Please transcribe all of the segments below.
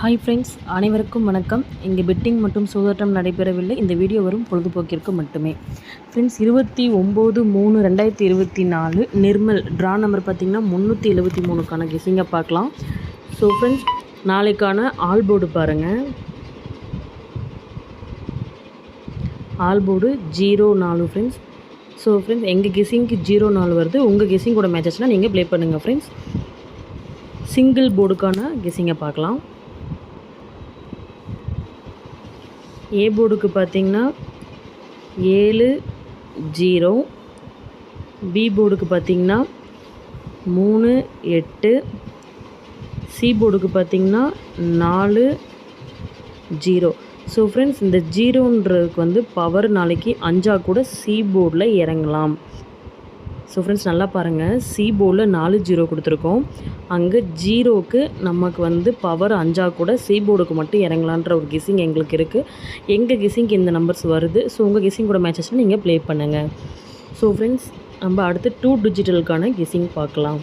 Hi friends, அனைவருக்கும் வணக்கம். இங்கே பெட்டிங் மற்றும் சூதாட்டம் நடைபெறவில்லை. இந்த வீடியோ வரும் பொழுதுபோக்கிற்கு மட்டுமே. ஃப்ரெண்ட்ஸ், 29/9/2024 நிர்மல் ட்ரா நம்பர் பார்த்திங்கன்னா 373க்கான கெஸிங்கை பார்க்கலாம். ஸோ ஃப்ரெண்ட்ஸ், நாளைக்கான ஆல் போர்டு பாருங்கள். All board 04 friends. So friends, எங்கள் கெஸிங்க்கு 04 வருது. உங்கள் கெஸிங்கோட மேட்சஸ்னால் நீங்கள் ப்ளே பண்ணுங்கள் ஃப்ரெண்ட்ஸ். சிங்கிள் போர்டுக்கான கெஸிங்கை பார்க்கலாம். ஏ போர்டுக்கு பார்த்திங்கன்னா 7-0, பி போர்டுக்கு பார்த்திங்கன்னா 3-8, சி போர்டுக்கு பார்த்திங்கன்னா 4-0. ஸோ ஃப்ரெண்ட்ஸ், இந்த 0ன்றதுக்கு பவர் நாளைக்கு 5 கூட சி போர்டில் இறங்கலாம். ஸோ ஃப்ரெண்ட்ஸ், நல்லா பாருங்கள். சி போர்டில் 4-0 கொடுத்துருக்கோம். அங்கே 0க்கு நமக்கு பவர் 5 கூட சி போர்டுக்கு மட்டும் இறங்கலான்ற ஒரு கெஸிங் எங்களுக்கு இருக்குது. எங்கள் கெஸிங்க்கு இந்த நம்பர்ஸ் வருது. ஸோ உங்கள் கெஸிங்கோட மேட்சஸ்னால் நீங்கள் ப்ளே பண்ணுங்கள். ஸோ ஃப்ரெண்ட்ஸ், நம்ம அடுத்து 2 டிஜிட்டலுக்கான கெஸிங் பார்க்கலாம்.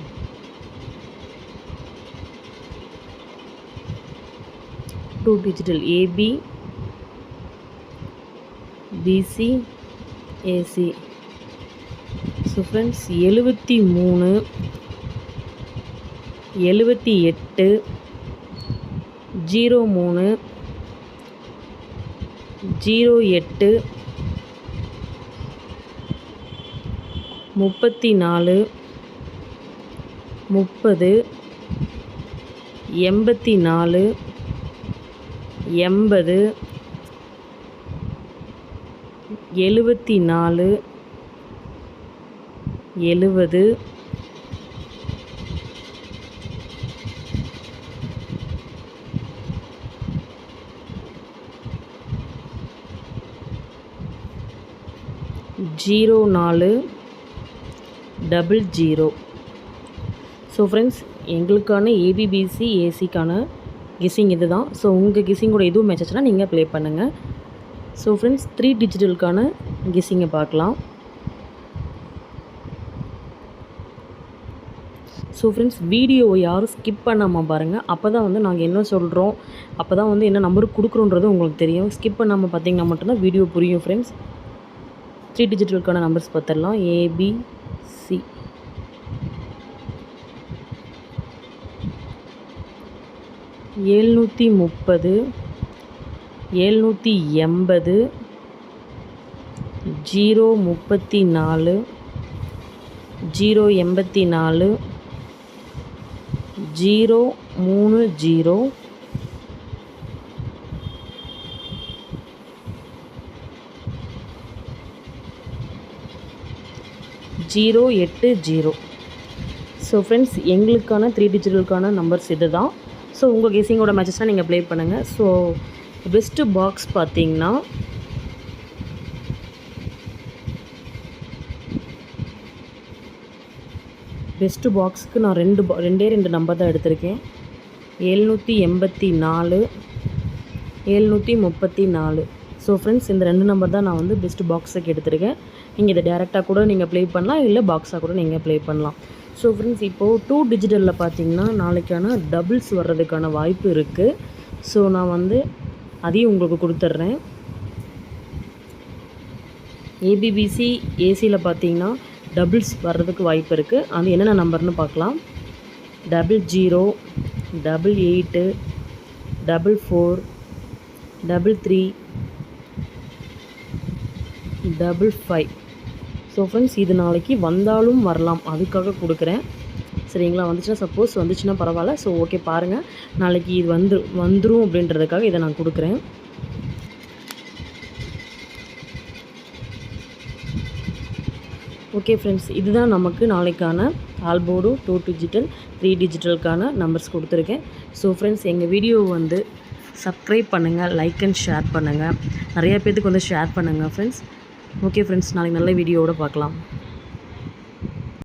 Two digital AB, BC, AC. So friends, 73, 78, 03, 08, 34, 30, 84, 80, 74, 70, 04, 00. So friends, எங்களுக்கான ஏபிபிசி ஏசிக்கான கெஸிங் இது தான். ஸோ உங்கள் கெஸிங்கோட எதுவும் மேட்சஸ்னால் நீங்கள் ப்ளே பண்ணுங்கள். ஸோ ஃப்ரெண்ட்ஸ், 3 டிஜிட்டலுக்கான கெஸிங்கை பார்க்கலாம். ஸோ ஃப்ரெண்ட்ஸ், வீடியோவை யாரும் ஸ்கிப் பண்ணாமல் பாருங்கள். அப்போ தான் நாங்கள் என்ன சொல்கிறோம், அப்போ தான் என்ன நம்பர் கொடுக்குறோன்றது உங்களுக்கு தெரியும். ஸ்கிப் பண்ணாமல் பார்த்தீங்கன்னா மட்டும்தான் வீடியோ புரியும் ஃப்ரெண்ட்ஸ். 3 டிஜிட்டலுக்கான நம்பர்ஸ் பார்த்துடலாம். ஏபிசி. எழுநூற்றி 30, 780, 034, 084, 030, 080. ஸோ ஃப்ரெண்ட்ஸ், எங்களுக்கான 3 டிஜிட்டலுக்கான நம்பர்ஸ் இது தான். ஸோ உங்கள் கெஸிங்கோட மேட்சஸ்னால் நீங்கள் ப்ளே பண்ணுங்கள். ஸோ பெஸ்ட்டு பாக்ஸ் பார்த்திங்கன்னா பெஸ்ட்டு பாக்ஸுக்கு நான் ரெண்டு நம்பர் தான் எடுத்திருக்கேன். 784, 734. ஸோ ஃப்ரெண்ட்ஸ், இந்த 2 நம்பர் தான் நான் பெஸ்ட்டு பாக்ஸுக்கு எடுத்திருக்கேன். நீங்கள் இதை டேரெக்டாக கூட நீங்கள் ப்ளே பண்ணலாம், இல்லை பாக்ஸாக கூட நீங்கள் ப்ளே பண்ணலாம். ஸோ ஃப்ரெண்ட்ஸ், இப்போது 2 டிஜிட்டலில் பார்த்தீங்கன்னா நாளைக்கான டபுள்ஸ் வர்றதுக்கான வாய்ப்பு இருக்குது. ஸோ நான் அதையும் உங்களுக்கு கொடுத்துட்றேன். ஏபிபிசி ஏசியில் பார்த்தீங்கன்னா டபுள்ஸ் வர்றதுக்கு வாய்ப்பு இருக்குது. அது என்னென்ன நம்பர்னு பார்க்கலாம். 00, 88, 44, 33, 55. ஸோ ஃப்ரெண்ட்ஸ், இது நாளைக்கு வந்தாலும் வரலாம், அதுக்காக கொடுக்குறேன். சரிங்களா? வந்துச்சுன்னா, சப்போஸ் வந்துச்சுன்னா பரவாயில்ல. ஸோ ஓகே, பாருங்கள். நாளைக்கு இது வந்துடும் அப்படின்றதுக்காக இதை நான் கொடுக்குறேன். ஓகே ஃப்ரெண்ட்ஸ், இதுதான் நமக்கு நாளைக்கான ஆல்போர்டு 2 டிஜிட்டல் 3 டிஜிட்டலுக்கான நம்பர்ஸ் கொடுத்துருக்கேன். ஸோ ஃப்ரெண்ட்ஸ், எங்கள் வீடியோ சப்ஸ்கிரைப் பண்ணுங்கள், லைக் அண்ட் ஷேர் பண்ணுங்கள். நிறையா பேர்த்துக்கு ஷேர் பண்ணுங்கள் ஃப்ரெண்ட்ஸ். ஓகே ஃப்ரெண்ட்ஸ், நாளைக்கு நல்ல வீடியோவோட பார்க்கலாம்.